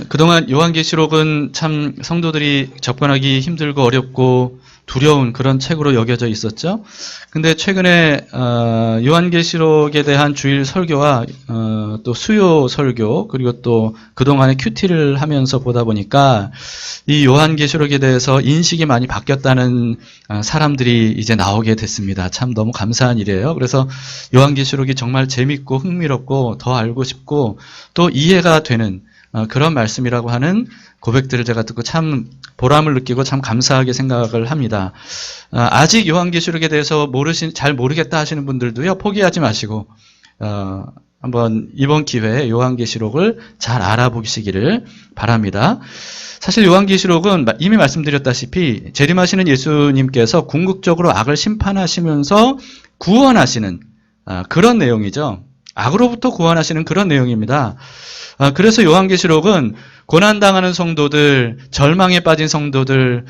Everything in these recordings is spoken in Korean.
그동안 요한계시록은 참 성도들이 접근하기 힘들고 어렵고 두려운 그런 책으로 여겨져 있었죠. 근데 최근에 요한계시록에 대한 주일 설교와 또 수요 설교 그리고 또 그동안의 큐티를 하면서 보다 보니까 이 요한계시록에 대해서 인식이 많이 바뀌었다는 사람들이 이제 나오게 됐습니다. 참 너무 감사한 일이에요. 그래서 요한계시록이 정말 재밌고 흥미롭고 더 알고 싶고 또 이해가 되는 그런 말씀이라고 하는 고백들을 제가 듣고 참 보람을 느끼고 참 감사하게 생각을 합니다. 아직 요한계시록에 대해서 잘 모르겠다 하시는 분들도요, 포기하지 마시고, 한번 이번 기회에 요한계시록을 잘 알아보시기를 바랍니다. 사실 요한계시록은 이미 말씀드렸다시피 재림하시는 예수님께서 궁극적으로 악을 심판하시면서 구원하시는 그런 내용이죠. 악으로부터 구원하시는 그런 내용입니다. 그래서 요한계시록은 고난당하는 성도들, 절망에 빠진 성도들,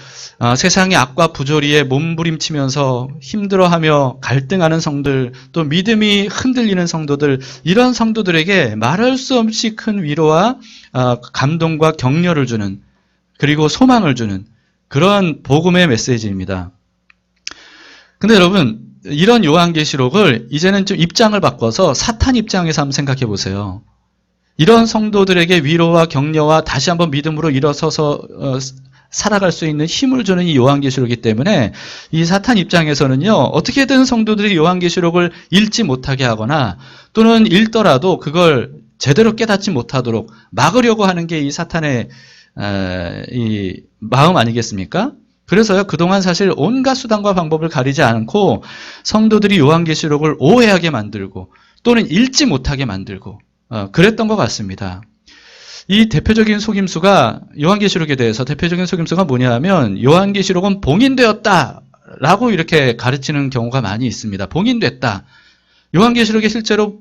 세상의 악과 부조리에 몸부림치면서 힘들어하며 갈등하는 성들, 또 믿음이 흔들리는 성도들, 이런 성도들에게 말할 수 없이 큰 위로와 감동과 격려를 주는, 그리고 소망을 주는 그런 복음의 메시지입니다. 근데 여러분, 이런 요한계시록을 이제는 좀 입장을 바꿔서 사탄 입장에서 한번 생각해 보세요. 이런 성도들에게 위로와 격려와 다시 한번 믿음으로 일어서서 살아갈 수 있는 힘을 주는 이 요한계시록이기 때문에 이 사탄 입장에서는요, 어떻게든 성도들이 요한계시록을 읽지 못하게 하거나 또는 읽더라도 그걸 제대로 깨닫지 못하도록 막으려고 하는 게 이 사탄의 이 마음 아니겠습니까? 그래서요, 그동안 사실 온갖 수단과 방법을 가리지 않고 성도들이 요한계시록을 오해하게 만들고 또는 읽지 못하게 만들고 그랬던 것 같습니다. 이 대표적인 속임수가 요한계시록에 대해서 대표적인 속임수가 뭐냐 하면 요한계시록은 봉인되었다라고 이렇게 가르치는 경우가 많이 있습니다. 봉인됐다. 요한계시록에 실제로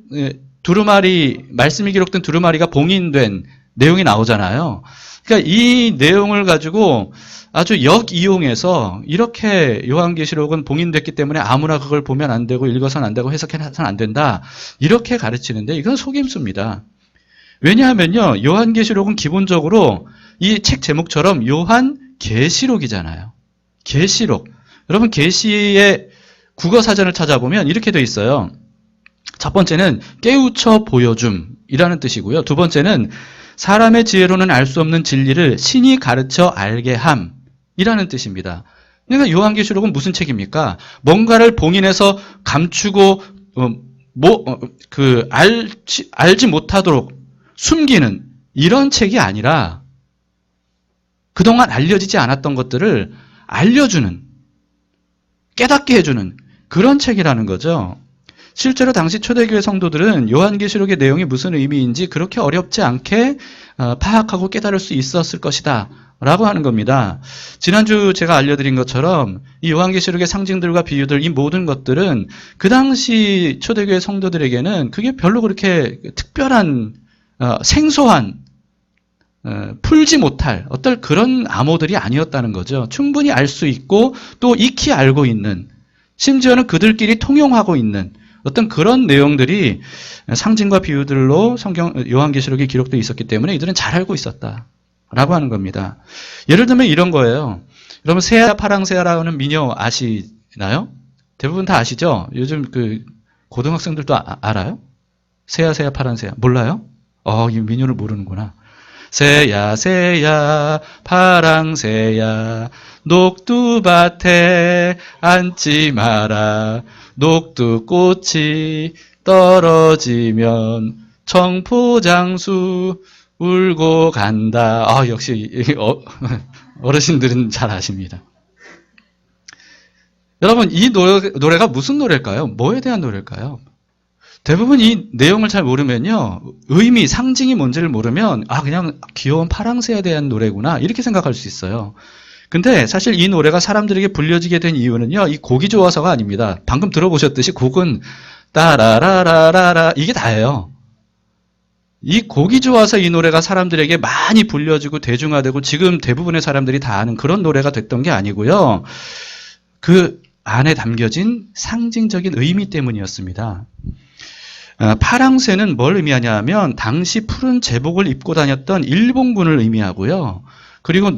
두루마리, 말씀이 기록된 두루마리가 봉인된 내용이 나오잖아요. 그러니까 이 내용을 가지고 아주 역이용해서 이렇게 요한계시록은 봉인됐기 때문에 아무나 그걸 보면 안 되고 읽어서는 안 되고 해석해서는 안 된다. 이렇게 가르치는데 이건 속임수입니다. 왜냐하면요, 요한계시록은 기본적으로 이 책 제목처럼 요한계시록이잖아요. 계시록. 여러분, 계시의 국어사전을 찾아보면 이렇게 돼 있어요. 첫 번째는 깨우쳐 보여줌이라는 뜻이고요. 두 번째는 사람의 지혜로는 알 수 없는 진리를 신이 가르쳐 알게 함이라는 뜻입니다. 그러니까 요한계시록은 무슨 책입니까? 뭔가를 봉인해서 감추고 알지 못하도록 숨기는 이런 책이 아니라 그동안 알려지지 않았던 것들을 알려주는, 깨닫게 해주는 그런 책이라는 거죠. 실제로 당시 초대교회 성도들은 요한계시록의 내용이 무슨 의미인지 그렇게 어렵지 않게 파악하고 깨달을 수 있었을 것이다 라고 하는 겁니다. 지난주 제가 알려드린 것처럼 이 요한계시록의 상징들과 비유들, 이 모든 것들은 그 당시 초대교회 성도들에게는 그게 별로 그렇게 특별한 생소한 풀지 못할 어떤 그런 암호들이 아니었다는 거죠. 충분히 알 수 있고 또 익히 알고 있는, 심지어는 그들끼리 통용하고 있는 어떤 그런 내용들이 상징과 비유들로 요한계시록에 기록되어 있었기 때문에 이들은 잘 알고 있었다라고 하는 겁니다. 예를 들면 이런 거예요. 여러분, 새야 파랑새야라는 미녀 아시나요? 대부분 다 아시죠? 요즘 그 고등학생들도 알아요? 새야 파랑새야 몰라요? 이 미녀를 모르는구나. 새야 새야 파랑새야 녹두밭에 앉지 마라. 녹두꽃이 떨어지면 청포장수 울고 간다. 역시 어르신들은 잘 아십니다. 여러분, 이 노래가 무슨 노래일까요? 뭐에 대한 노래일까요? 대부분 이 내용을 잘 모르면요, 의미, 상징이 뭔지를 모르면 그냥 귀여운 파랑새에 대한 노래구나 이렇게 생각할 수 있어요. 근데 사실 이 노래가 사람들에게 불려지게 된 이유는요, 이 곡이 좋아서가 아닙니다. 방금 들어보셨듯이 곡은 따라라라라라 이게 다예요. 이 곡이 좋아서 이 노래가 사람들에게 많이 불려지고 대중화되고 지금 대부분의 사람들이 다 아는 그런 노래가 됐던 게 아니고요. 그 안에 담겨진 상징적인 의미 때문이었습니다. 파랑새는 뭘 의미하냐 면 당시 푸른 제복을 입고 다녔던 일본군을 의미하고요. 그리고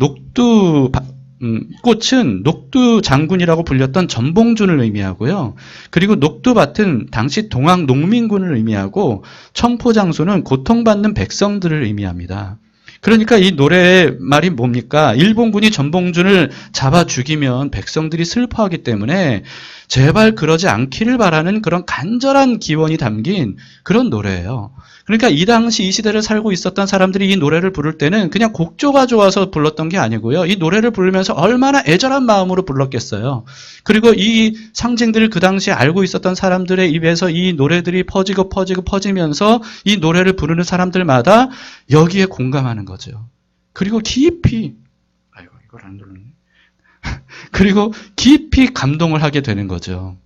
꽃은 녹두 장군이라고 불렸던 전봉준을 의미하고요. 그리고 녹두밭은 당시 동학 농민군을 의미하고 청포장소는 고통받는 백성들을 의미합니다. 그러니까 이 노래의 말이 뭡니까? 일본군이 전봉준을 잡아 죽이면 백성들이 슬퍼하기 때문에 제발 그러지 않기를 바라는 그런 간절한 기원이 담긴 그런 노래예요. 그러니까 이 당시 이 시대를 살고 있었던 사람들이 이 노래를 부를 때는 그냥 곡조가 좋아서 불렀던 게 아니고요. 이 노래를 부르면서 얼마나 애절한 마음으로 불렀겠어요. 그리고 이 상징들을 그 당시에 알고 있었던 사람들의 입에서 이 노래들이 퍼지면서 이 노래를 부르는 사람들마다 여기에 공감하는 거죠. 그리고 깊이, 아이고, 이걸 안 눌렀네. 그리고 깊이 감동을 하게 되는 거죠.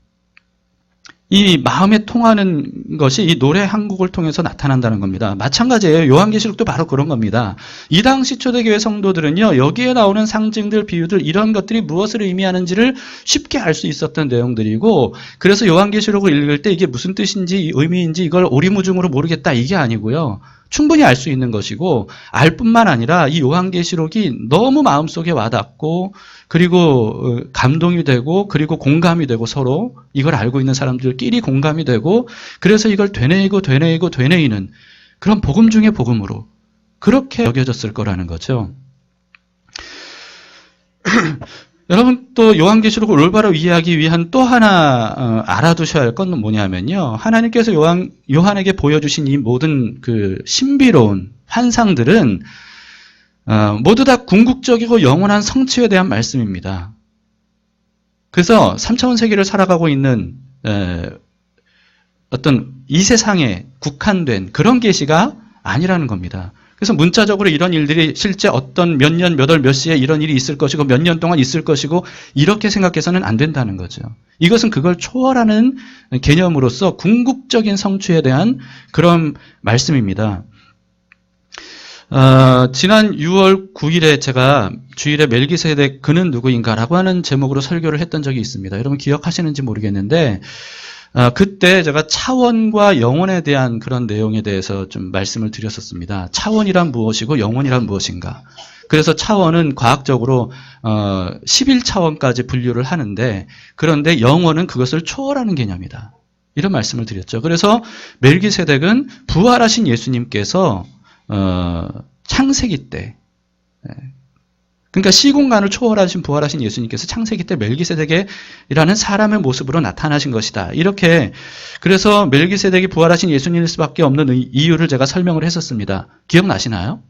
이 마음에 통하는 것이 이 노래 한 곡을 통해서 나타난다는 겁니다. 마찬가지예요. 요한계시록도 바로 그런 겁니다. 이 당시 초대교회 성도들은요, 여기에 나오는 상징들, 비유들, 이런 것들이 무엇을 의미하는지를 쉽게 알 수 있었던 내용들이고, 그래서 요한계시록을 읽을 때 이게 무슨 뜻인지, 의미인지 이걸 오리무중으로 모르겠다, 이게 아니고요. 충분히 알 수 있는 것이고, 알 뿐만 아니라 이 요한계시록이 너무 마음속에 와닿고, 그리고 감동이 되고, 그리고 공감이 되고, 서로 이걸 알고 있는 사람들끼리 공감이 되고, 그래서 이걸 되뇌이는 그런 복음 중의 복음으로 그렇게 여겨졌을 거라는 거죠. 여러분, 또 요한계시록을 올바로 이해하기 위한 또 하나 알아두셔야 할 건 뭐냐면요, 하나님께서 요한에게 보여주신 이 모든 그 신비로운 환상들은 모두 다 궁극적이고 영원한 성취에 대한 말씀입니다. 그래서 3차원 세계를 살아가고 있는 어떤 이 세상에 국한된 그런 계시가 아니라는 겁니다. 그래서 문자적으로 이런 일들이 실제 어떤 몇 년, 몇 월, 몇 시에 이런 일이 있을 것이고 몇 년 동안 있을 것이고 이렇게 생각해서는 안 된다는 거죠. 이것은 그걸 초월하는 개념으로서 궁극적인 성취에 대한 그런 말씀입니다. 지난 6월 9일에 제가 주일에 멜기세덱 그는 누구인가라고 하는 제목으로 설교를 했던 적이 있습니다. 여러분 기억하시는지 모르겠는데 그때 제가 차원과 영혼에 대한 그런 내용에 대해서 좀 말씀을 드렸었습니다. 차원이란 무엇이고 영혼이란 무엇인가. 그래서 차원은 과학적으로 11차원까지 분류를 하는데, 그런데 영혼은 그것을 초월하는 개념이다. 이런 말씀을 드렸죠. 그래서 멜기세덱은 부활하신 예수님께서 창세기 때, 그러니까 시공간을 초월하신 부활하신 예수님께서 창세기 때 멜기세덱이라는 사람의 모습으로 나타나신 것이다. 이렇게, 그래서 멜기세덱이 부활하신 예수님일 수밖에 없는 이유를 제가 설명을 했었습니다. 기억나시나요?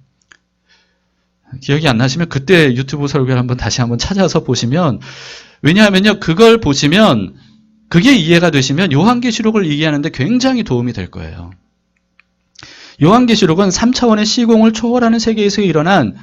기억이 안 나시면 그때 유튜브 설교를 다시 한번 찾아서 보시면, 왜냐하면요, 그걸 보시면 그게 이해가 되시면 요한계시록을 이해하는데 굉장히 도움이 될 거예요. 요한계시록은 3차원의 시공을 초월하는 세계에서 일어난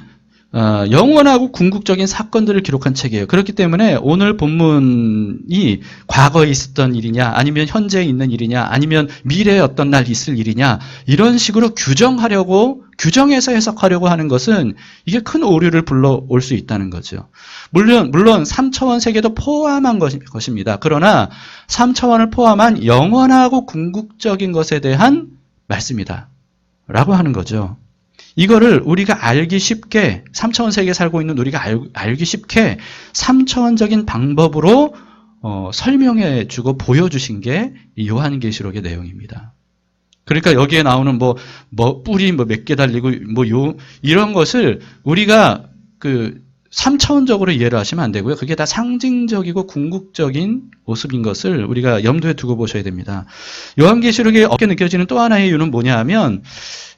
영원하고 궁극적인 사건들을 기록한 책이에요. 그렇기 때문에 오늘 본문이 과거에 있었던 일이냐, 아니면 현재에 있는 일이냐, 아니면 미래에 어떤 날 있을 일이냐, 이런 식으로 규정해서 해석하려고 하는 것은 이게 큰 오류를 불러올 수 있다는 거죠. 물론 3차원 세계도 포함한 것입니다. 그러나 3차원을 포함한 영원하고 궁극적인 것에 대한 말씀이다 라고 하는 거죠. 이거를 우리가 알기 쉽게, 3차원 세계에 살고 있는 우리가 알기 쉽게 3차원적인 방법으로 설명해 주고 보여주신 게 이 요한계시록의 내용입니다. 그러니까 여기에 나오는 뿔이 몇 개 달리고 이런 것을 우리가 3차원적으로 이해를 하시면 안 되고요. 그게 다 상징적이고 궁극적인 모습인 것을 우리가 염두에 두고 보셔야 됩니다. 요한계시록에 어떻게 느껴지는 또 하나의 이유는 뭐냐 하면,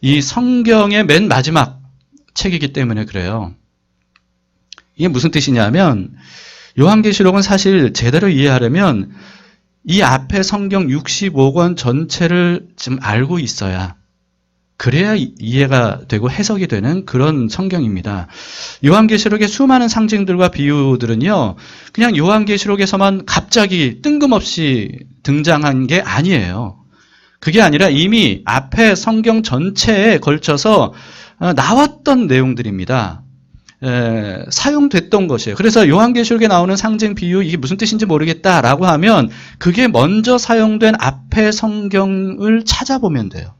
이 성경의 맨 마지막 책이기 때문에 그래요. 이게 무슨 뜻이냐 하면, 요한계시록은 사실 제대로 이해하려면 이 앞에 성경 65권 전체를 좀 알고 있어야, 그래야 이해가 되고 해석이 되는 그런 성경입니다. 요한계시록의 수많은 상징들과 비유들은요, 그냥 요한계시록에서만 갑자기 뜬금없이 등장한 게 아니에요. 그게 아니라 이미 앞에 성경 전체에 걸쳐서 나왔던 내용들입니다. 사용됐던 것이에요. 그래서 요한계시록에 나오는 상징 비유 이게 무슨 뜻인지 모르겠다라고 하면 그게 먼저 사용된 앞의 성경을 찾아보면 돼요.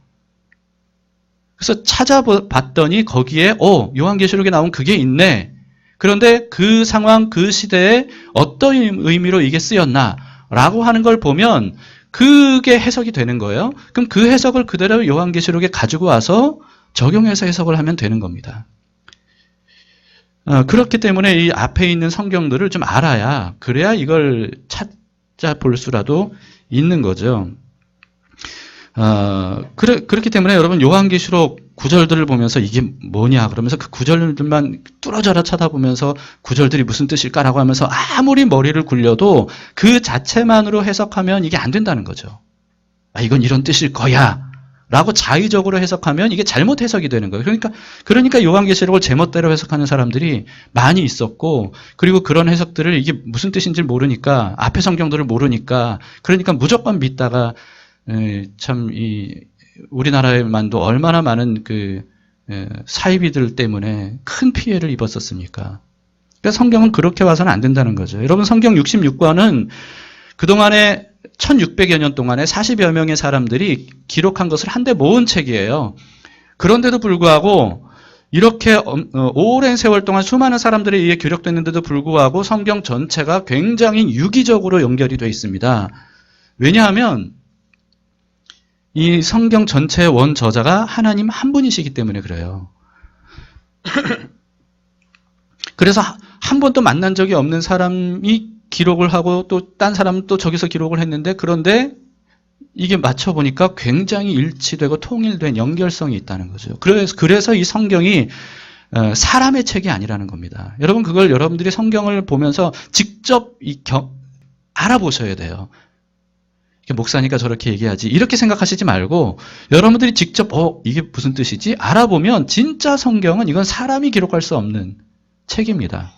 그래서 찾아봤더니 거기에 요한계시록에 나온 그게 있네. 그런데 그 상황, 그 시대에 어떤 의미로 이게 쓰였나라고 하는 걸 보면 그게 해석이 되는 거예요. 그럼 그 해석을 그대로 요한계시록에 가지고 와서 적용해서 해석을 하면 되는 겁니다. 그렇기 때문에 이 앞에 있는 성경들을 좀 알아야, 그래야 이걸 찾아볼 수라도 있는 거죠. 그렇기 때문에 여러분 요한계시록 구절들을 보면서 이게 뭐냐 그러면서 그 구절들만 뚫어져라 쳐다보면서 구절들이 무슨 뜻일까라고 하면서 아무리 머리를 굴려도 그 자체만으로 해석하면 이게 안 된다는 거죠. 이건 이런 뜻일 거야 라고 자의적으로 해석하면 이게 잘못 해석이 되는 거예요. 그러니까 요한계시록을 제멋대로 해석하는 사람들이 많이 있었고, 그리고 그런 해석들을 이게 무슨 뜻인지 모르니까, 앞에 성경들을 모르니까, 그러니까 무조건 믿다가 참 우리나라에만도 얼마나 많은 사이비들 때문에 큰 피해를 입었었습니까? 그러니까 성경은 그렇게 와서는 안 된다는 거죠. 여러분, 성경 66권은 그동안에 1600여 년 동안에 40여 명의 사람들이 기록한 것을 한데 모은 책이에요. 그런데도 불구하고 이렇게 오랜 세월 동안 수많은 사람들에 의해 기록됐는데도 불구하고 성경 전체가 굉장히 유기적으로 연결이 되어 있습니다. 왜냐하면 이 성경 전체의 원저자가 하나님 한 분이시기 때문에 그래요. 그래서 한 번도 만난 적이 없는 사람이 기록을 하고 또 딴 사람은 또 저기서 기록을 했는데, 그런데 이게 맞춰보니까 굉장히 일치되고 통일된 연결성이 있다는 거죠. 그래서 이 성경이 사람의 책이 아니라는 겁니다. 여러분, 그걸 여러분들이 성경을 보면서 직접 알아보셔야 돼요. 목사니까 저렇게 얘기하지 이렇게 생각하시지 말고 여러분들이 직접 이게 무슨 뜻이지? 알아보면 진짜 성경은 이건 사람이 기록할 수 없는 책입니다.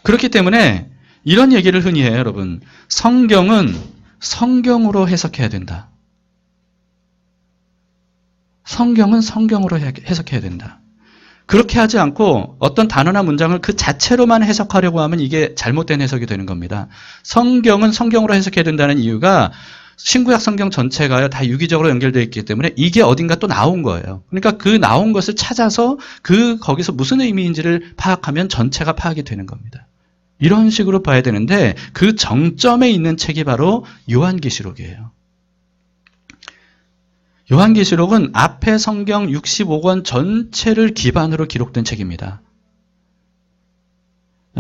그렇기 때문에 이런 얘기를 흔히 해요, 여러분. 성경은 성경으로 해석해야 된다. 성경은 성경으로 해석해야 된다. 그렇게 하지 않고 어떤 단어나 문장을 그 자체로만 해석하려고 하면 이게 잘못된 해석이 되는 겁니다. 성경은 성경으로 해석해야 된다는 이유가 신구약 성경 전체가 다 유기적으로 연결되어 있기 때문에 이게 어딘가 또 나온 거예요. 그러니까 그 나온 것을 찾아서 거기서 무슨 의미인지를 파악하면 전체가 파악이 되는 겁니다. 이런 식으로 봐야 되는데 그 정점에 있는 책이 바로 요한계시록이에요. 요한계시록은 앞에 성경 65권 전체를 기반으로 기록된 책입니다.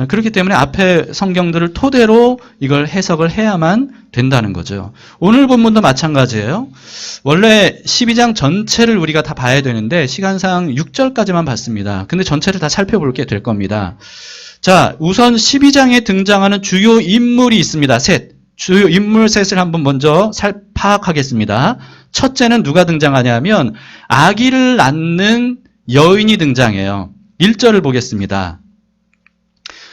그렇기 때문에 앞에 성경들을 토대로 이걸 해석을 해야만 된다는 거죠. 오늘 본문도 마찬가지예요. 원래 12장 전체를 우리가 다 봐야 되는데 시간상 6절까지만 봤습니다. 근데 전체를 다 살펴볼게 될 겁니다. 자, 우선 12장에 등장하는 주요 인물이 있습니다. 주요 인물 셋을 한번 먼저 파악하겠습니다. 첫째는 누가 등장하냐면 아기를 낳는 여인이 등장해요. 1절을 보겠습니다.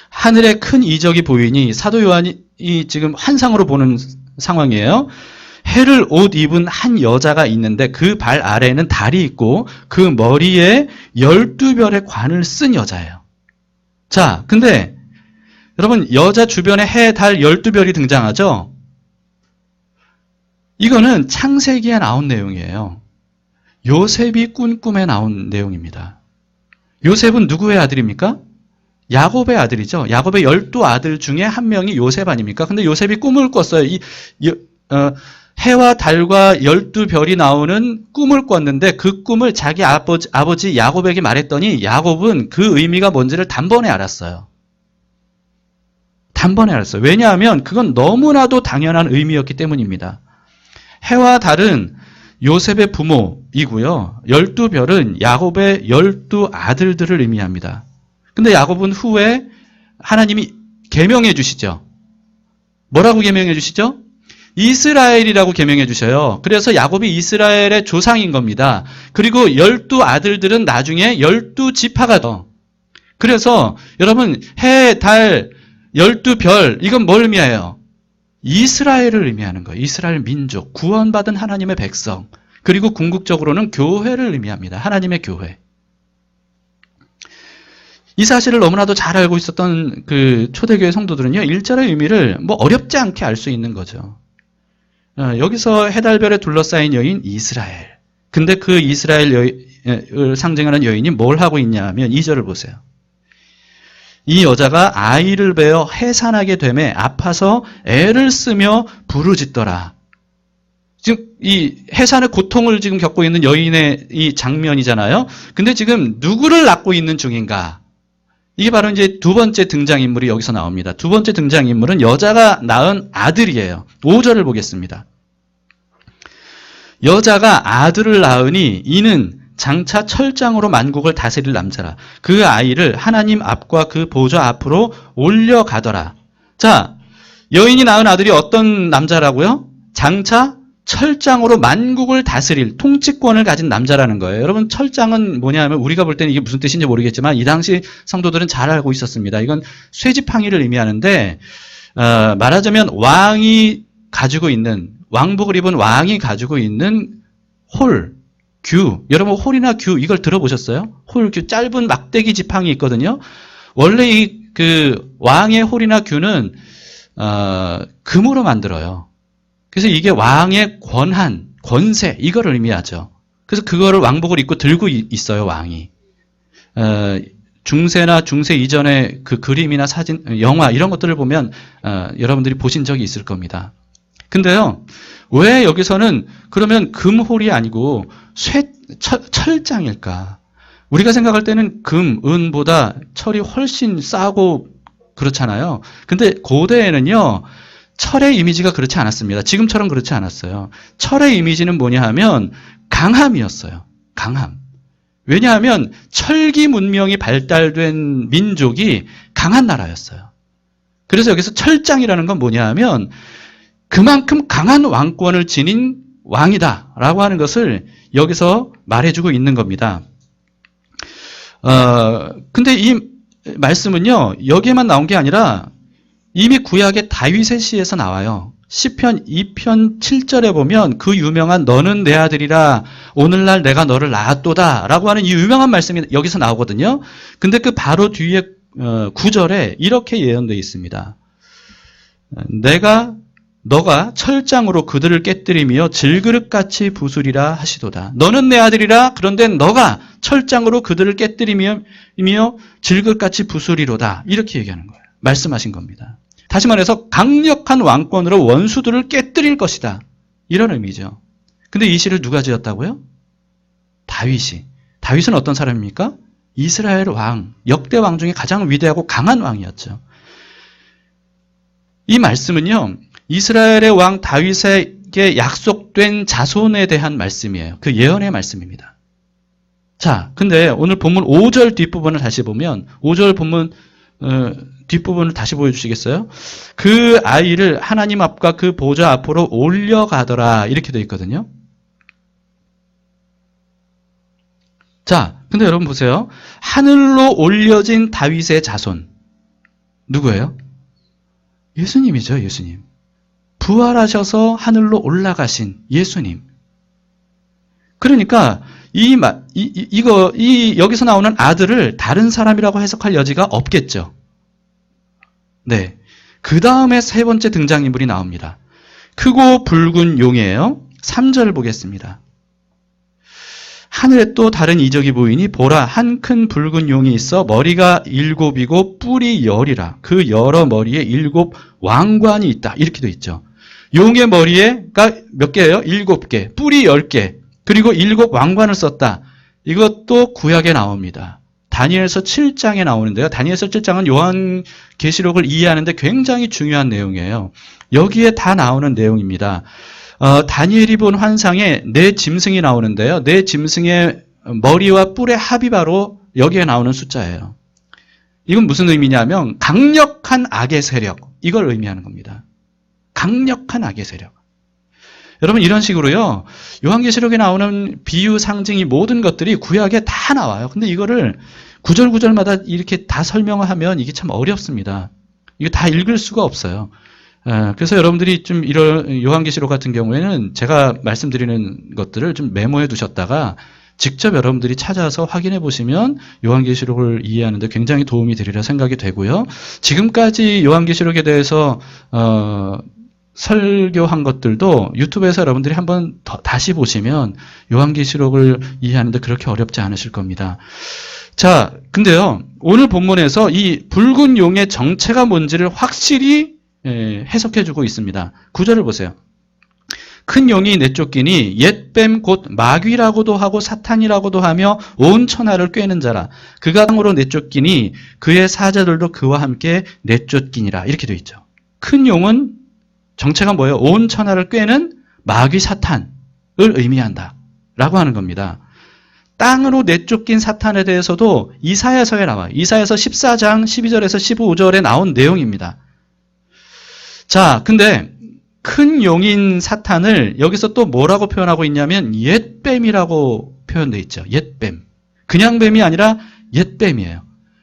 하늘에 큰 이적이 보이니, 사도 요한이 지금 환상으로 보는 상황이에요. 해를 옷 입은 한 여자가 있는데 그 발 아래에는 달이 있고 그 머리에 12별의 관을 쓴 여자예요. 자, 근데 여러분, 여자 주변에 해, 달 12별이 등장하죠? 이거는 창세기에 나온 내용이에요. 요셉이 꾼 꿈에 나온 내용입니다. 요셉은 누구의 아들입니까? 야곱의 아들이죠. 야곱의 12아들 중에 한 명이 요셉 아닙니까? 근데 요셉이 꿈을 꿨어요. 해와 달과 12별이 나오는 꿈을 꿨는데 그 꿈을 자기 아버지 야곱에게 말했더니 야곱은 그 의미가 뭔지를 단번에 알았어요. 단번에 알았어요. 왜냐하면 그건 너무나도 당연한 의미였기 때문입니다. 해와 달은 요셉의 부모이고요. 12별은 야곱의 12아들들을 의미합니다. 근데 야곱은 후에 하나님이 계명해 주시죠. 뭐라고 계명해 주시죠? 이스라엘이라고 계명해 주셔요. 그래서 야곱이 이스라엘의 조상인 겁니다. 그리고 12아들들은 나중에 12지파가 더. 그래서 여러분, 해, 달, 12별, 이건 뭘 의미해요? 이스라엘을 의미하는 거예요. 이스라엘 민족, 구원받은 하나님의 백성, 그리고 궁극적으로는 교회를 의미합니다. 하나님의 교회. 이 사실을 너무나도 잘 알고 있었던 그 초대교회 성도들은요, 일절의 의미를 뭐 어렵지 않게 알 수 있는 거죠. 여기서 해달별에 둘러싸인 여인 이스라엘. 근데 그 이스라엘 여인을 상징하는 여인이 뭘 하고 있냐 하면 2절을 보세요. 이 여자가 아이를 베어 해산하게 되매 아파서 애를 쓰며 부르짖더라. 지금 이 해산의 고통을 지금 겪고 있는 여인의 이 장면이잖아요. 근데 지금 누구를 낳고 있는 중인가? 이게 바로 이제 두 번째 등장인물이 여기서 나옵니다. 두 번째 등장인물은 여자가 낳은 아들이에요. 5절을 보겠습니다. 여자가 아들을 낳으니 이는 장차 철장으로 만국을 다스릴 남자라. 그 아이를 하나님 앞과 그 보좌 앞으로 올려가더라. 자, 여인이 낳은 아들이 어떤 남자라고요? 장차 철장으로 만국을 다스릴 통치권을 가진 남자라는 거예요. 여러분, 철장은 뭐냐 하면 우리가 볼 때는 이게 무슨 뜻인지 모르겠지만 이 당시 성도들은 잘 알고 있었습니다. 이건 쇠지팡이를 의미하는데 말하자면 왕이 가지고 있는, 왕복을 입은 왕이 가지고 있는 홀, 규. 여러분, 홀이나 규 이걸 들어보셨어요? 홀, 규, 짧은 막대기 지팡이 있거든요. 원래 이 그 왕의 홀이나 규는 금으로 만들어요. 그래서 이게 왕의 권한, 권세 이거를 의미하죠. 그래서 그거를 왕복을 입고 들고 있어요, 왕이. 중세나 중세 이전의 그 그림이나 사진, 영화 이런 것들을 보면 여러분들이 보신 적이 있을 겁니다. 근데요, 왜 여기서는 그러면 금홀이 아니고 철장일까? 우리가 생각할 때는 금, 은보다 철이 훨씬 싸고 그렇잖아요. 근데 고대에는요, 철의 이미지가 그렇지 않았습니다. 지금처럼 그렇지 않았어요. 철의 이미지는 뭐냐 하면 강함이었어요. 강함. 왜냐하면 철기 문명이 발달된 민족이 강한 나라였어요. 그래서 여기서 철장이라는 건 뭐냐 하면 그만큼 강한 왕권을 지닌 왕이다라고 하는 것을 여기서 말해주고 있는 겁니다. 근데 이 말씀은요, 여기에만 나온 게 아니라 이미 구약의 다윗의 시에서 나와요. 시편 2편 7절에 보면 그 유명한 너는 내 아들이라 오늘날 내가 너를 낳았도다 라고 하는 이 유명한 말씀이 여기서 나오거든요. 근데 그 바로 뒤에 9절에 이렇게 예언되어 있습니다. 너가 철장으로 그들을 깨뜨리며 질그릇같이 부수리라 하시도다. 너는 내 아들이라 그런데 너가 철장으로 그들을 깨뜨리며 질그릇같이 부수리로다. 이렇게 얘기하는 거예요. 말씀하신 겁니다. 다시 말해서 강력한 왕권으로 원수들을 깨뜨릴 것이다. 이런 의미죠. 근데 이 시를 누가 지었다고요? 다윗이. 다윗은 어떤 사람입니까? 이스라엘 왕, 역대 왕 중에 가장 위대하고 강한 왕이었죠. 이 말씀은요, 이스라엘의 왕 다윗에게 약속된 자손에 대한 말씀이에요. 그 예언의 말씀입니다. 자, 근데 오늘 본문 5절 뒷부분을 다시 보면 5절 본문 뒷부분을 다시 보여주시겠어요? 그 아이를 하나님 앞과 그 보좌 앞으로 올려가더라 이렇게 되어 있거든요. 자, 근데 여러분 보세요. 하늘로 올려진 다윗의 자손 누구예요? 예수님이죠. 예수님. 부활하셔서 하늘로 올라가신 예수님. 그러니까 여기서 나오는 아들을 다른 사람이라고 해석할 여지가 없겠죠. 네. 그 다음에 세 번째 등장인물이 나옵니다. 크고 붉은 용이에요. 3절을 보겠습니다. 하늘에 또 다른 이적이 보이니 보라 한 큰 붉은 용이 있어 머리가 7이고 뿔이 10이라. 그 여러 머리에 7 왕관이 있다. 이렇게 돼 있죠. 용의 머리에가 몇 개예요? 7개. 뿔이 10개. 그리고 7 왕관을 썼다. 이것도 구약에 나옵니다. 다니엘서 7장에 나오는데요. 다니엘서 7장은 요한계시록을 이해하는데 굉장히 중요한 내용이에요. 여기에 다 나오는 내용입니다. 다니엘이 본 환상에 네 짐승이 나오는데요. 네 짐승의 머리와 뿔의 합이 바로 여기에 나오는 숫자예요. 이건 무슨 의미냐면 강력한 악의 세력, 이걸 의미하는 겁니다. 강력한 악의 세력. 여러분 이런 식으로요. 요한계시록에 나오는 비유, 상징이 모든 것들이 구약에 다 나와요. 근데 이거를 구절구절마다 이렇게 다 설명하면 이게 참 어렵습니다. 이거 다 읽을 수가 없어요. 그래서 여러분들이 좀 이런 요한계시록 같은 경우에는 제가 말씀드리는 것들을 좀 메모해 두셨다가 직접 여러분들이 찾아서 확인해 보시면 요한계시록을 이해하는 데 굉장히 도움이 되리라 생각이 되고요. 지금까지 요한계시록에 대해서 설교한 것들도 유튜브에서 여러분들이 한번 다시 보시면 요한계시록을 이해하는 데 그렇게 어렵지 않으실 겁니다. 자, 근데요, 오늘 본문에서 이 붉은 용의 정체가 뭔지를 확실히 해석해주고 있습니다. 9절을 보세요. 큰 용이 내쫓기니 옛뱀 곧 마귀라고도 하고 사탄이라고도 하며 온 천하를 꿰는 자라. 그가 땅으로 내쫓기니 그의 사자들도 그와 함께 내쫓기니라. 이렇게 되어 있죠. 큰 용은 정체가 뭐예요? 온 천하를 꿰는 마귀 사탄을 의미한다 라고 하는 겁니다. 땅으로 내쫓긴 사탄에 대해서도 이사야서에 나와요. 이사야서 14장 12절에서 15절에 나온 내용입니다. 자, 근데 큰 용인 사탄을 여기서 또 뭐라고 표현하고 있냐면 옛뱀이라고 표현되어 있죠. 옛뱀. 그냥 뱀이 아니라 옛뱀이에요.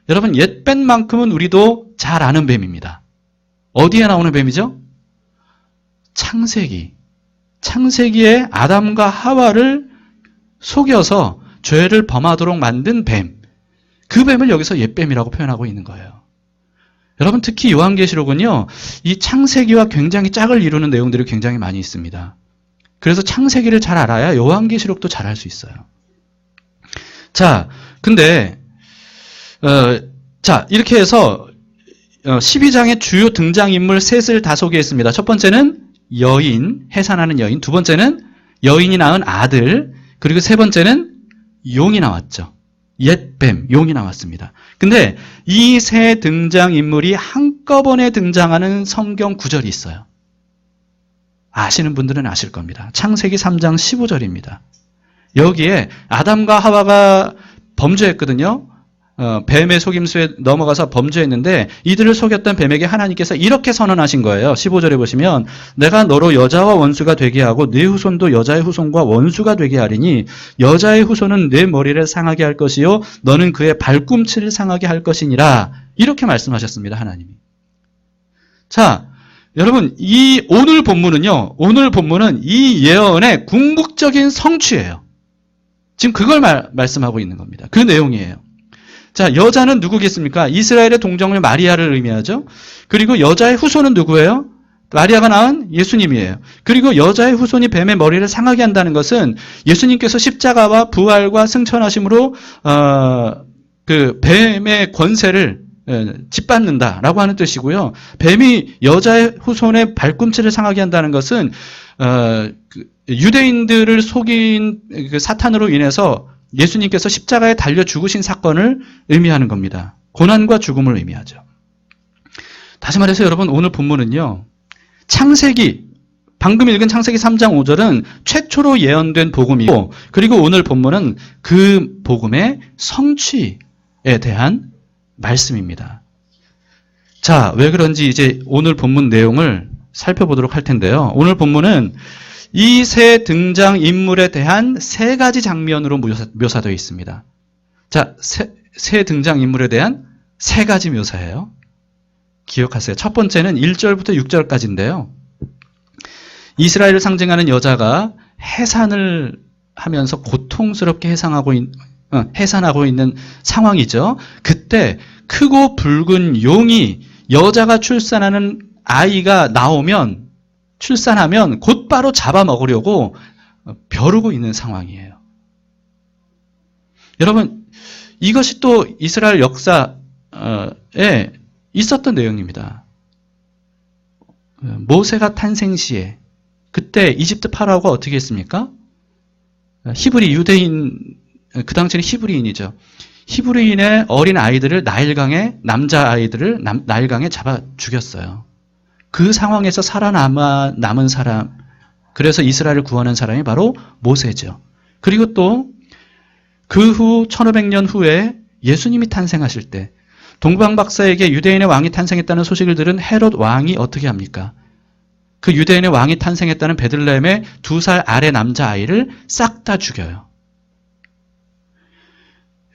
여러분, 옛뱀만큼은 우리도 잘 아는 뱀입니다. 어디에 나오는 뱀이죠? 창세기. 창세기에 아담과 하와를 속여서 죄를 범하도록 만든 뱀. 그 뱀을 여기서 옛뱀이라고 표현하고 있는 거예요. 여러분, 특히 요한계시록은요, 이 창세기와 굉장히 짝을 이루는 내용들이 굉장히 많이 있습니다. 그래서 창세기를 잘 알아야 요한계시록도 잘 알 수 있어요. 자, 근데 이렇게 해서 12장의 주요 등장인물 셋을 다 소개했습니다. 첫 번째는 여인, 해산하는 여인. 두 번째는 여인이 낳은 아들. 그리고 세 번째는 용이 나왔죠. 옛뱀, 용이 나왔습니다. 근데 이 세 등장인물이 한꺼번에 등장하는 성경 구절이 있어요. 아시는 분들은 아실 겁니다. 창세기 3장 15절입니다. 여기에 아담과 하와가 범죄했거든요. 뱀의 속임수에 넘어가서 범죄했는데 이들을 속였던 뱀에게 하나님께서 이렇게 선언하신 거예요. 15절에 보시면 내가 너로 여자와 원수가 되게 하고 네 후손도 여자의 후손과 원수가 되게 하리니 여자의 후손은 네 머리를 상하게 할 것이요 너는 그의 발꿈치를 상하게 할 것이니라. 이렇게 말씀하셨습니다. 하나님이. 자, 여러분, 오늘 본문은 이 예언의 궁극적인 성취예요. 지금 그걸 말씀하고 있는 겁니다. 그 내용이에요. 자, 여자는 누구겠습니까? 이스라엘의 동정녀 마리아를 의미하죠. 그리고 여자의 후손은 누구예요? 마리아가 낳은 예수님이에요. 그리고 여자의 후손이 뱀의 머리를 상하게 한다는 것은 예수님께서 십자가와 부활과 승천하심으로 그 뱀의 권세를 짓밟는다라고 하는 뜻이고요. 뱀이 여자의 후손의 발꿈치를 상하게 한다는 것은 유대인들을 속인 그 사탄으로 인해서 예수님께서 십자가에 달려 죽으신 사건을 의미하는 겁니다. 고난과 죽음을 의미하죠. 다시 말해서 여러분, 오늘 본문은요, 방금 읽은 창세기 3장 5절은 최초로 예언된 복음이고, 그리고 오늘 본문은 그 복음의 성취에 대한 말씀입니다. 자, 왜 그런지 이제 오늘 본문 내용을 살펴보도록 할 텐데요. 오늘 본문은 이 세 등장인물에 대한 세 가지 장면으로 묘사되어 있습니다. 자, 세 등장인물에 대한 세 가지 묘사예요. 기억하세요. 첫 번째는 1절부터 6절까지인데요. 이스라엘을 상징하는 여자가 해산을 하면서 고통스럽게 해산하고 있는 상황이죠. 그때 크고 붉은 용이 여자가 출산하는 아이가 출산하면 곧바로 잡아먹으려고 벼르고 있는 상황이에요. 여러분, 이것이 또 이스라엘 역사에 있었던 내용입니다. 모세가 탄생 시에 그때 이집트 파라오가 어떻게 했습니까? 그 당시에는 히브리인이죠. 히브리인의 어린 아이들을 남자 아이들을 나일강에 잡아 죽였어요. 그 상황에서 살아남은 사람, 그래서 이스라엘을 구원한 사람이 바로 모세죠. 그리고 또 그 후 1500년 후에 예수님이 탄생하실 때 동방 박사에게 유대인의 왕이 탄생했다는 소식을 들은 헤롯 왕이 어떻게 합니까? 그 유대인의 왕이 탄생했다는 베들레헴의 2살 아래 남자아이를 싹 다 죽여요.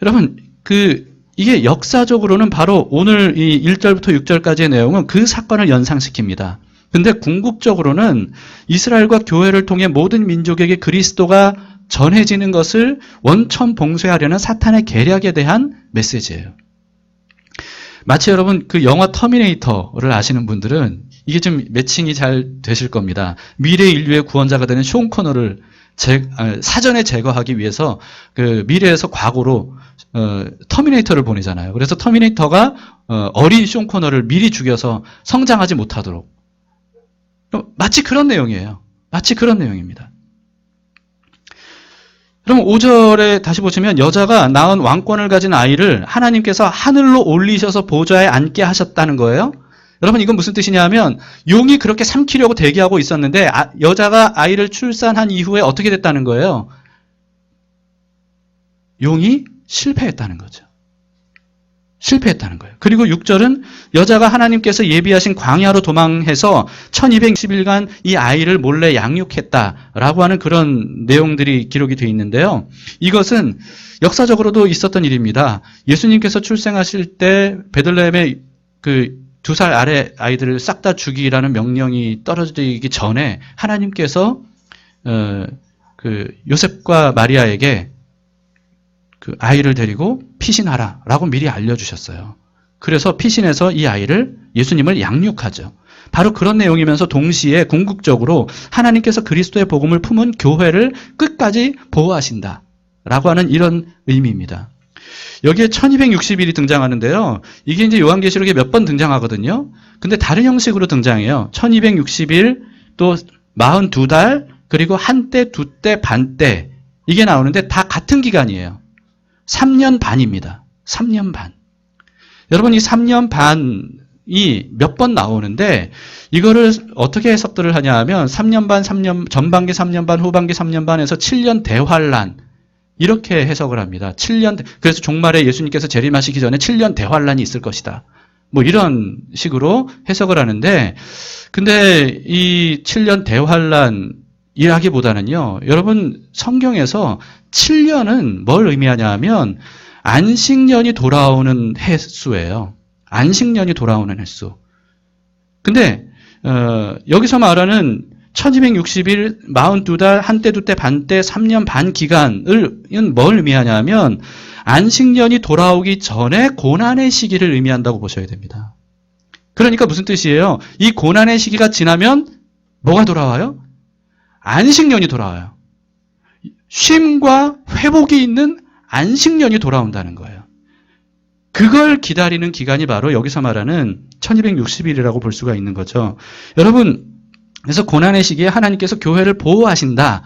여러분, 이게 역사적으로는 바로 오늘 이 1절부터 6절까지의 내용은 그 사건을 연상시킵니다. 근데 궁극적으로는 이스라엘과 교회를 통해 모든 민족에게 그리스도가 전해지는 것을 원천 봉쇄하려는 사탄의 계략에 대한 메시지예요. 마치 여러분 그 영화 터미네이터를 아시는 분들은 이게 좀 매칭이 잘 되실 겁니다. 미래 인류의 구원자가 되는 쇼 코너를 사전에 제거하기 위해서 그 미래에서 과거로 터미네이터를 보내잖아요. 그래서 터미네이터가 어린 쇼 코너를 미리 죽여서 성장하지 못하도록. 마치 그런 내용이에요. 마치 그런 내용입니다. 그럼 5절에 다시 보시면 여자가 낳은 왕권을 가진 아이를 하나님께서 하늘로 올리셔서 보좌에 앉게 하셨다는 거예요. 여러분 이건 무슨 뜻이냐 하면 용이 그렇게 삼키려고 대기하고 있었는데 여자가 아이를 출산한 이후에 어떻게 됐다는 거예요? 용이 실패했다는 거죠. 실패했다는 거예요. 그리고 6절은 여자가 하나님께서 예비하신 광야로 도망해서 1210일간 이 아이를 몰래 양육했다라고 하는 그런 내용들이 기록이 되어 있는데요. 이것은 역사적으로도 있었던 일입니다. 예수님께서 출생하실 때 베들레헴에 그 2살 아래 아이들을 싹 다 죽이라는 명령이 떨어지기 전에 하나님께서 그 요셉과 마리아에게 그 아이를 데리고 피신하라라고 미리 알려주셨어요. 그래서 피신해서 이 아이를 예수님을 양육하죠. 바로 그런 내용이면서 동시에 궁극적으로 하나님께서 그리스도의 복음을 품은 교회를 끝까지 보호하신다라고 하는 이런 의미입니다. 여기에 1260일이 등장하는데요. 이게 이제 요한계시록에 몇 번 등장하거든요. 근데 다른 형식으로 등장해요. 1260일, 또 42달, 그리고 한때, 두때, 반때. 이게 나오는데 다 같은 기간이에요. 3년 반입니다. 3년 반. 여러분 이 3년 반이 몇 번 나오는데 이거를 어떻게 해석들을 하냐 하면 3년 반, 3년 전반기 3년 반, 후반기 3년 반에서 7년 대환란 이렇게 해석을 합니다. 7년 그래서 종말에 예수님께서 재림하시기 전에 7년 대환란이 있을 것이다. 뭐 이런 식으로 해석을 하는데 근데 이 7년 대환란이라기보다는요. 여러분 성경에서 7년은 뭘 의미하냐 하면 안식년이 돌아오는 횟수예요. 안식년이 돌아오는 횟수. 근데 여기서 말하는 1260일, 42달, 한때, 두때, 반때, 3년 반 기간을 뭘 의미하냐면 안식년이 돌아오기 전에 고난의 시기를 의미한다고 보셔야 됩니다. 그러니까 무슨 뜻이에요? 이 고난의 시기가 지나면 뭐가 돌아와요? 안식년이 돌아와요. 쉼과 회복이 있는 안식년이 돌아온다는 거예요. 그걸 기다리는 기간이 바로 여기서 말하는 1260일이라고 볼 수가 있는 거죠. 여러분, 그래서 고난의 시기에 하나님께서 교회를 보호하신다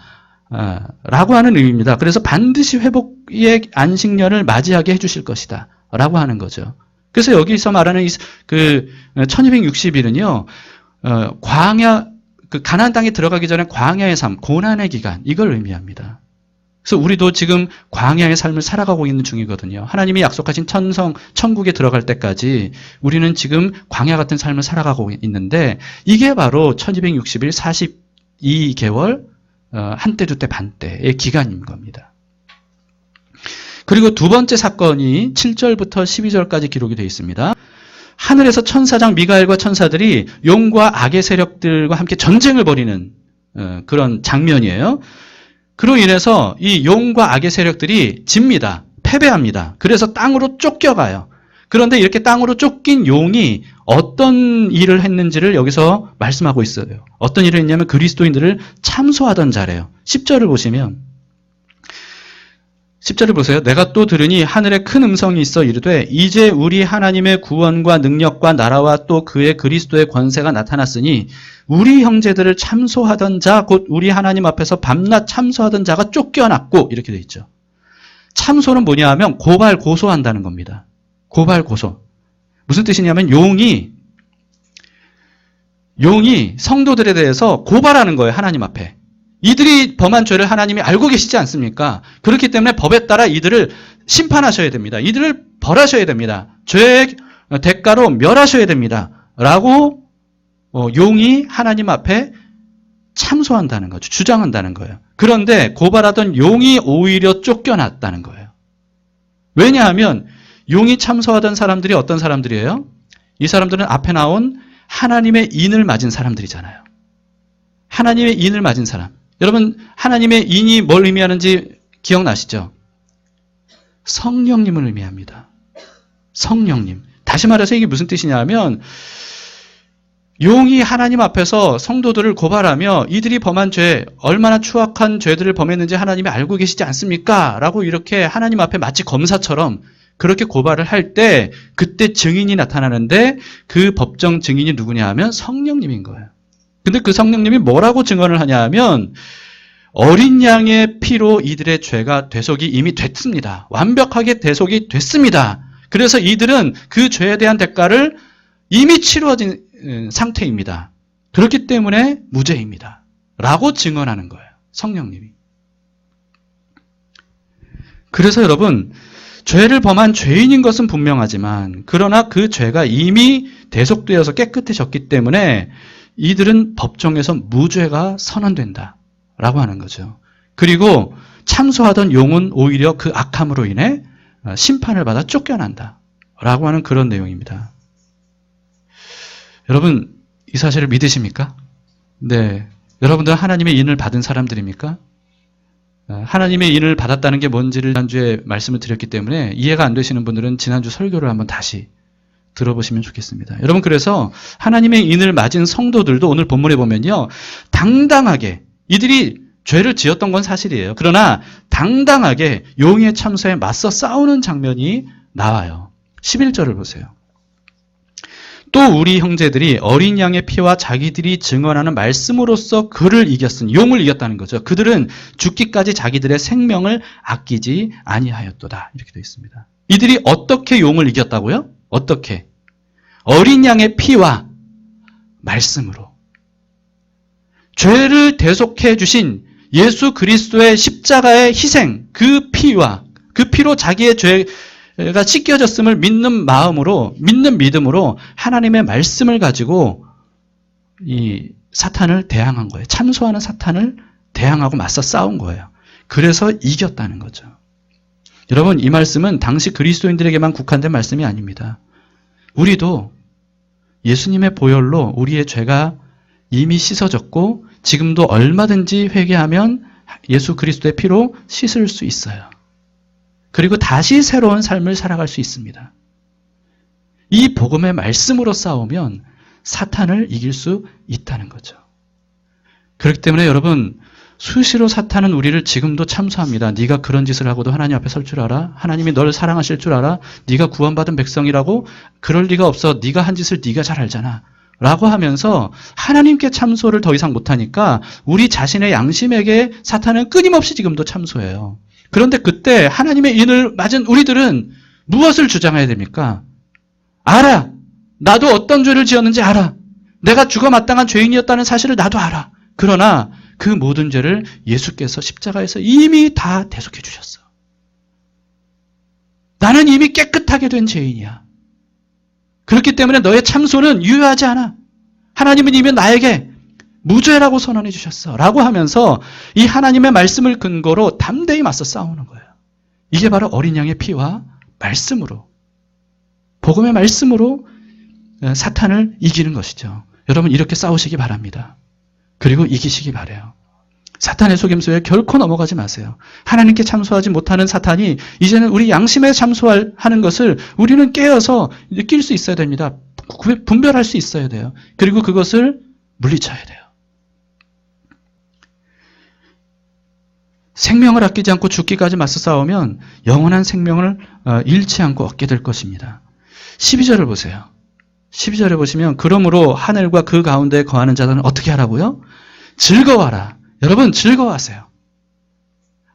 라고 하는 의미입니다. 그래서 반드시 회복의 안식년을 맞이하게 해주실 것이다 라고 하는 거죠. 그래서 여기서 말하는 그 1260일은요 광야, 그 가나안 땅에 들어가기 전에 광야의 삶, 고난의 기간 이걸 의미합니다. 그래서 우리도 지금 광야의 삶을 살아가고 있는 중이거든요. 하나님이 약속하신 천국에 들어갈 때까지 우리는 지금 광야 같은 삶을 살아가고 있는데 이게 바로 1260일 42개월 한때 두때 반때의 기간인 겁니다. 그리고 두 번째 사건이 7절부터 12절까지 기록이 되어 있습니다. 하늘에서 천사장 미가엘과 천사들이 용과 악의 세력들과 함께 전쟁을 벌이는 그런 장면이에요. 그로 인해서 이 용과 악의 세력들이 집니다. 패배합니다. 그래서 땅으로 쫓겨가요. 그런데 이렇게 땅으로 쫓긴 용이 어떤 일을 했는지를 여기서 말씀하고 있어요. 어떤 일을 했냐면 그리스도인들을 참소하던 자래요. 10절을 보시면 10절을 보세요. 내가 또 들으니 하늘에 큰 음성이 있어 이르되 이제 우리 하나님의 구원과 능력과 나라와 또 그의 그리스도의 권세가 나타났으니 우리 형제들을 참소하던 자 곧 우리 하나님 앞에서 밤낮 참소하던 자가 쫓겨났고 이렇게 돼 있죠. 참소는 뭐냐 하면 고발 고소한다는 겁니다. 고발 고소. 무슨 뜻이냐면 용이 성도들에 대해서 고발하는 거예요. 하나님 앞에. 이들이 범한 죄를 하나님이 알고 계시지 않습니까? 그렇기 때문에 법에 따라 이들을 심판하셔야 됩니다. 이들을 벌하셔야 됩니다. 죄의 대가로 멸하셔야 됩니다. 라고 용이 하나님 앞에 참소한다는 거죠. 주장한다는 거예요. 그런데 고발하던 용이 오히려 쫓겨났다는 거예요. 왜냐하면 용이 참소하던 사람들이 어떤 사람들이에요? 이 사람들은 앞에 나온 하나님의 인을 맞은 사람들이잖아요. 하나님의 인을 맞은 사람. 여러분, 하나님의 인이 뭘 의미하는지 기억나시죠? 성령님을 의미합니다. 성령님. 다시 말해서 이게 무슨 뜻이냐면, 용이 하나님 앞에서 성도들을 고발하며 이들이 범한 죄, 얼마나 추악한 죄들을 범했는지 하나님이 알고 계시지 않습니까? 라고 이렇게 하나님 앞에 마치 검사처럼 그렇게 고발을 할 때 그때 증인이 나타나는데 그 법정 증인이 누구냐 하면 성령님인 거예요. 근데 그 성령님이 뭐라고 증언을 하냐 하면 어린 양의 피로 이들의 죄가 대속이 이미 됐습니다. 완벽하게 대속이 됐습니다. 그래서 이들은 그 죄에 대한 대가를 이미 치루어진 상태입니다. 그렇기 때문에 무죄입니다. 라고 증언하는 거예요. 성령님이. 그래서 여러분, 죄를 범한 죄인인 것은 분명하지만 그러나 그 죄가 이미 대속되어서 깨끗해졌기 때문에 이들은 법정에서 무죄가 선언된다. 라고 하는 거죠. 그리고 참소하던 용은 오히려 그 악함으로 인해 심판을 받아 쫓겨난다. 라고 하는 그런 내용입니다. 여러분, 이 사실을 믿으십니까? 네. 여러분들은 하나님의 인을 받은 사람들입니까? 하나님의 인을 받았다는 게 뭔지를 지난주에 말씀을 드렸기 때문에 이해가 안 되시는 분들은 지난주 설교를 한번 다시 들어보시면 좋겠습니다. 여러분, 그래서 하나님의 인을 맞은 성도들도 오늘 본문에 보면요, 당당하게 이들이 죄를 지었던 건 사실이에요. 그러나 당당하게 용의 참소에 맞서 싸우는 장면이 나와요. 11절을 보세요. 또 우리 형제들이 어린 양의 피와 자기들이 증언하는 말씀으로써 그를 이겼으니, 용을 이겼다는 거죠. 그들은 죽기까지 자기들의 생명을 아끼지 아니하였도다. 이렇게 되어 있습니다. 이들이 어떻게 용을 이겼다고요? 어떻게? 어린 양의 피와 말씀으로. 죄를 대속해 주신 예수 그리스도의 십자가의 희생, 그 피와 그 피로 자기의 죄가 씻겨졌음을 믿는 마음으로, 믿는 믿음으로 하나님의 말씀을 가지고 이 사탄을 대항한 거예요. 참소하는 사탄을 대항하고 맞서 싸운 거예요. 그래서 이겼다는 거죠. 여러분, 이 말씀은 당시 그리스도인들에게만 국한된 말씀이 아닙니다. 우리도 예수님의 보혈로 우리의 죄가 이미 씻어졌고 지금도 얼마든지 회개하면 예수 그리스도의 피로 씻을 수 있어요. 그리고 다시 새로운 삶을 살아갈 수 있습니다. 이 복음의 말씀으로 싸우면 사탄을 이길 수 있다는 거죠. 그렇기 때문에 여러분, 수시로 사탄은 우리를 지금도 참소합니다. 네가 그런 짓을 하고도 하나님 앞에 설 줄 알아? 하나님이 널 사랑하실 줄 알아? 네가 구원받은 백성이라고? 그럴 리가 없어. 네가 한 짓을 네가 잘 알잖아. 라고 하면서 하나님께 참소를 더 이상 못하니까 우리 자신의 양심에게 사탄은 끊임없이 지금도 참소해요. 그런데 그때 하나님의 인을 맞은 우리들은 무엇을 주장해야 됩니까? 알아. 나도 어떤 죄를 지었는지 알아. 내가 죽어 마땅한 죄인이었다는 사실을 나도 알아. 그러나 그 모든 죄를 예수께서 십자가에서 이미 다 대속해 주셨어. 나는 이미 깨끗하게 된 죄인이야. 그렇기 때문에 너의 참소는 유효하지 않아. 하나님은 이미 나에게 무죄라고 선언해 주셨어. 라고 하면서 이 하나님의 말씀을 근거로 담대히 맞서 싸우는 거예요. 이게 바로 어린 양의 피와 말씀으로, 복음의 말씀으로 사탄을 이기는 것이죠. 여러분, 이렇게 싸우시기 바랍니다. 그리고 이기시기 바라요. 사탄의 속임수에 결코 넘어가지 마세요. 하나님께 참소하지 못하는 사탄이 이제는 우리 양심에 참소하는 것을 우리는 깨어서 느낄 수 있어야 됩니다. 분별할 수 있어야 돼요. 그리고 그것을 물리쳐야 돼요. 생명을 아끼지 않고 죽기까지 맞서 싸우면 영원한 생명을 잃지 않고 얻게 될 것입니다. 12절을 보세요. 12절에 보시면 그러므로 하늘과 그 가운데 거하는 자들은 어떻게 하라고요? 즐거워하라. 여러분, 즐거워하세요.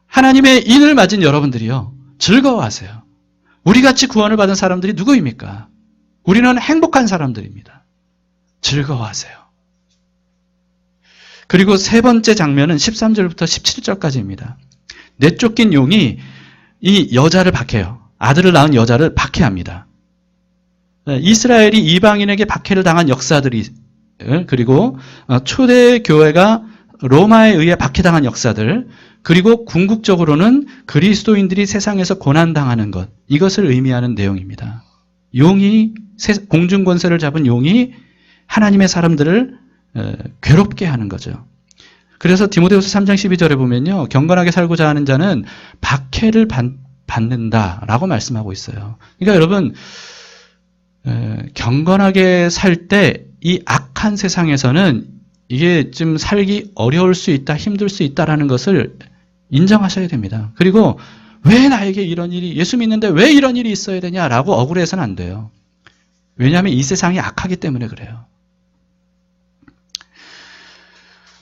하나님의 인을 맞은 여러분들이요, 즐거워하세요. 우리같이 구원을 받은 사람들이 누구입니까? 우리는 행복한 사람들입니다. 즐거워하세요. 그리고 세 번째 장면은 13절부터 17절까지입니다. 내쫓긴 용이 이 여자를 박해요. 아들을 낳은 여자를 박해합니다. 이스라엘이 이방인에게 박해를 당한 역사들이, 그리고 초대교회가 로마에 의해 박해당한 역사들, 그리고 궁극적으로는 그리스도인들이 세상에서 고난당하는 것, 이것을 의미하는 내용입니다. 용이, 공중권세를 잡은 용이 하나님의 사람들을 괴롭게 하는 거죠. 그래서 디모데후서 3장 12절에 보면요. 경건하게 살고자 하는 자는 박해를 받는다라고 말씀하고 있어요. 그러니까 여러분 경건하게 살 때 이 악한 세상에서는 이게 좀 살기 어려울 수 있다, 힘들 수 있다라는 것을 인정하셔야 됩니다. 그리고 왜 나에게 이런 일이, 예수 믿는데 왜 이런 일이 있어야 되냐라고 억울해서는 안 돼요. 왜냐하면 이 세상이 악하기 때문에 그래요.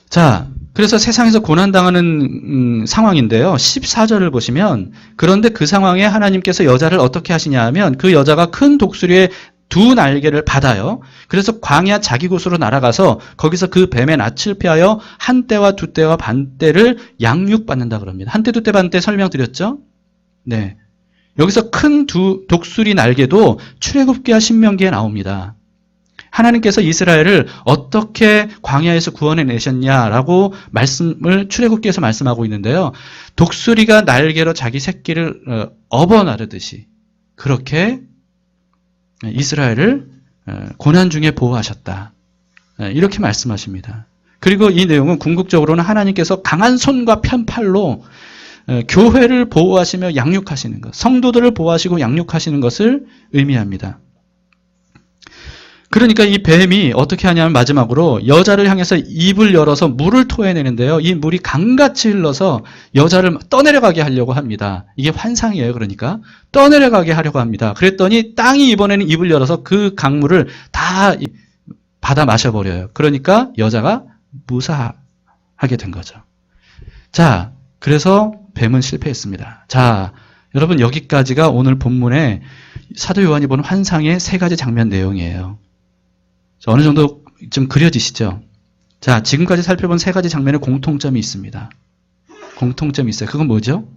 자, 그래서 세상에서 고난당하는 상황인데요. 14절을 보시면 그런데 그 상황에 하나님께서 여자를 어떻게 하시냐 하면 그 여자가 큰 독수리의 두 날개를 받아요. 그래서 광야 자기 곳으로 날아가서 거기서 그 뱀의 낯을 피하여 한 떼와 두 떼와 반 떼를 양육받는다 그럽니다. 한 떼, 두 떼, 반 떼 설명드렸죠? 네. 여기서 큰 독수리 날개도 출애굽기와 신명기에 나옵니다. 하나님께서 이스라엘을 어떻게 광야에서 구원해 내셨냐라고 말씀을 출애굽기에서 말씀하고 있는데요. 독수리가 날개로 자기 새끼를 업어나르듯이 그렇게 이스라엘을 고난 중에 보호하셨다. 이렇게 말씀하십니다. 그리고 이 내용은 궁극적으로는 하나님께서 강한 손과 편팔로 교회를 보호하시며 양육하시는 것, 성도들을 보호하시고 양육하시는 것을 의미합니다. 그러니까 이 뱀이 어떻게 하냐면 마지막으로 여자를 향해서 입을 열어서 물을 토해내는데요. 이 물이 강같이 흘러서 여자를 떠내려가게 하려고 합니다. 이게 환상이에요. 그러니까 떠내려가게 하려고 합니다. 그랬더니 땅이 이번에는 입을 열어서 그 강물을 다 받아 마셔버려요. 그러니까 여자가 무사하게 된 거죠. 자, 그래서 뱀은 실패했습니다. 자, 여러분 여기까지가 오늘 본문에 사도 요한이 본 환상의 세 가지 장면 내용이에요. 어느 정도 좀 그려지시죠? 자, 지금까지 살펴본 세 가지 장면에 공통점이 있습니다. 공통점이 있어요. 그건 뭐죠?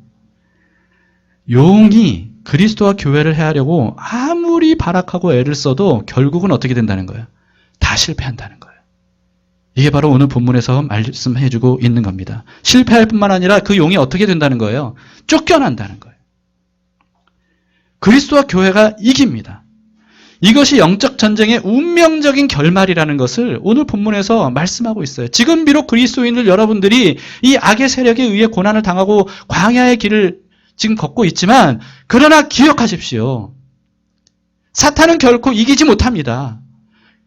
용이 그리스도와 교회를 해하려고 아무리 발악하고 애를 써도 결국은 어떻게 된다는 거예요? 다 실패한다는 거예요. 이게 바로 오늘 본문에서 말씀해주고 있는 겁니다. 실패할 뿐만 아니라 그 용이 어떻게 된다는 거예요? 쫓겨난다는 거예요. 그리스도와 교회가 이깁니다. 이것이 영적 전쟁의 운명적인 결말이라는 것을 오늘 본문에서 말씀하고 있어요. 지금 비록 그리스도인들 여러분들이 이 악의 세력에 의해 고난을 당하고 광야의 길을 지금 걷고 있지만 그러나 기억하십시오. 사탄은 결코 이기지 못합니다.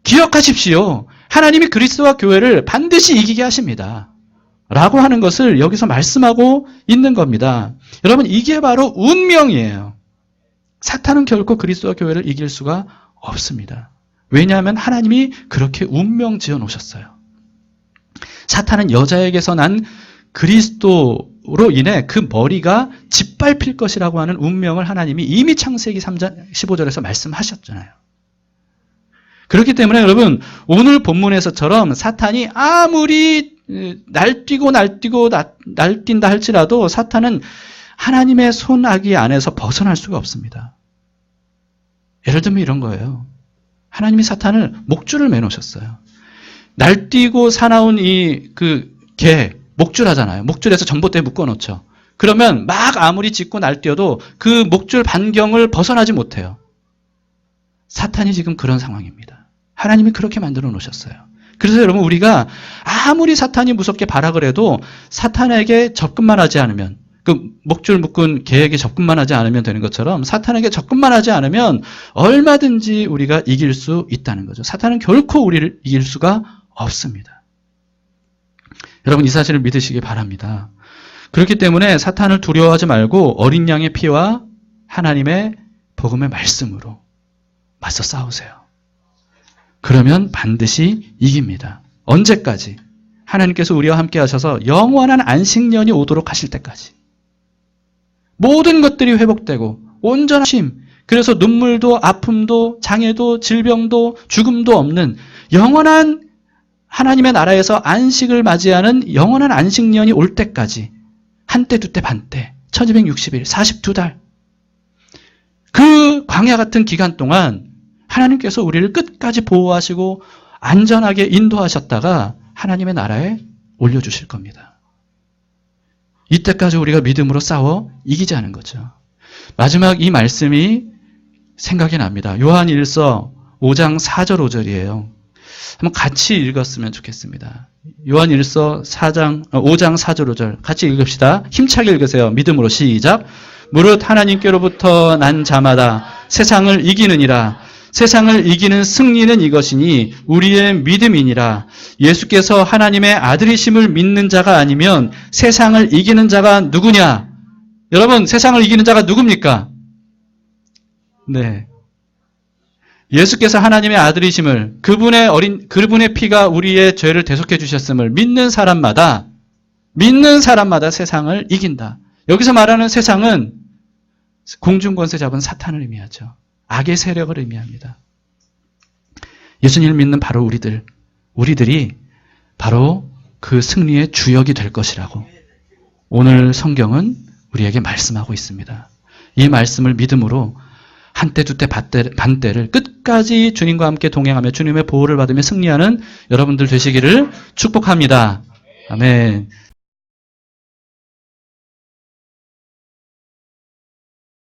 기억하십시오. 하나님이 그리스도와 교회를 반드시 이기게 하십니다. 라고 하는 것을 여기서 말씀하고 있는 겁니다. 여러분 이게 바로 운명이에요. 사탄은 결코 그리스도와 교회를 이길 수가 없습니다. 왜냐하면 하나님이 그렇게 운명 지어 놓으셨어요. 사탄은 여자에게서 난 그리스도로 인해 그 머리가 짓밟힐 것이라고 하는 운명을 하나님이 이미 창세기 3장 15절에서 말씀하셨잖아요. 그렇기 때문에 여러분 오늘 본문에서처럼 사탄이 아무리 날뛴다 할지라도 사탄은 하나님의 손아귀 안에서 벗어날 수가 없습니다. 예를 들면 이런 거예요. 하나님이 사탄을 목줄을 매놓으셨어요. 날뛰고 사나운 개, 목줄 하잖아요. 목줄에서 전봇대에 묶어놓죠. 그러면 막 아무리 짖고 날뛰어도 그 목줄 반경을 벗어나지 못해요. 사탄이 지금 그런 상황입니다. 하나님이 그렇게 만들어 놓으셨어요. 그래서 여러분 우리가 아무리 사탄이 무섭게 발악을 해도 사탄에게 접근만 하지 않으면 그 목줄 묶은 개에게 접근만 하지 않으면 되는 것처럼 사탄에게 접근만 하지 않으면 얼마든지 우리가 이길 수 있다는 거죠. 사탄은 결코 우리를 이길 수가 없습니다. 여러분 이 사실을 믿으시기 바랍니다. 그렇기 때문에 사탄을 두려워하지 말고 어린 양의 피와 하나님의 복음의 말씀으로 맞서 싸우세요. 그러면 반드시 이깁니다. 언제까지? 하나님께서 우리와 함께 하셔서 영원한 안식년이 오도록 하실 때까지. 모든 것들이 회복되고 온전한 쉼, 그래서 눈물도 아픔도 장애도 질병도 죽음도 없는 영원한 하나님의 나라에서 안식을 맞이하는 영원한 안식년이 올 때까지 한 때, 두 때, 반 때, 1260일, 42달 그 광야 같은 기간 동안 하나님께서 우리를 끝까지 보호하시고 안전하게 인도하셨다가 하나님의 나라에 올려주실 겁니다. 이때까지 우리가 믿음으로 싸워 이기자는 거죠. 마지막 이 말씀이 생각이 납니다. 요한 1서 5장 4절 5절이에요. 한번 같이 읽었으면 좋겠습니다. 요한 1서 5장 4절 5절 같이 읽읍시다. 힘차게 읽으세요. 믿음으로 시작. 무릇 하나님께로부터 난 자마다 세상을 이기느니라. 세상을 이기는 승리는 이것이니 우리의 믿음이니라. 예수께서 하나님의 아들이심을 믿는 자가 아니면 세상을 이기는 자가 누구냐? 여러분, 세상을 이기는 자가 누굽니까? 네. 예수께서 하나님의 아들이심을, 그분의 피가 우리의 죄를 대속해 주셨음을 믿는 사람마다 세상을 이긴다. 여기서 말하는 세상은 공중권세 잡은 사탄을 의미하죠. 악의 세력을 의미합니다. 예수님을 믿는 바로 우리들이 바로 그 승리의 주역이 될 것이라고 오늘 성경은 우리에게 말씀하고 있습니다. 이 말씀을 믿음으로 한때 두때 반때를 끝까지 주님과 함께 동행하며 주님의 보호를 받으며 승리하는 여러분들 되시기를 축복합니다. 아멘.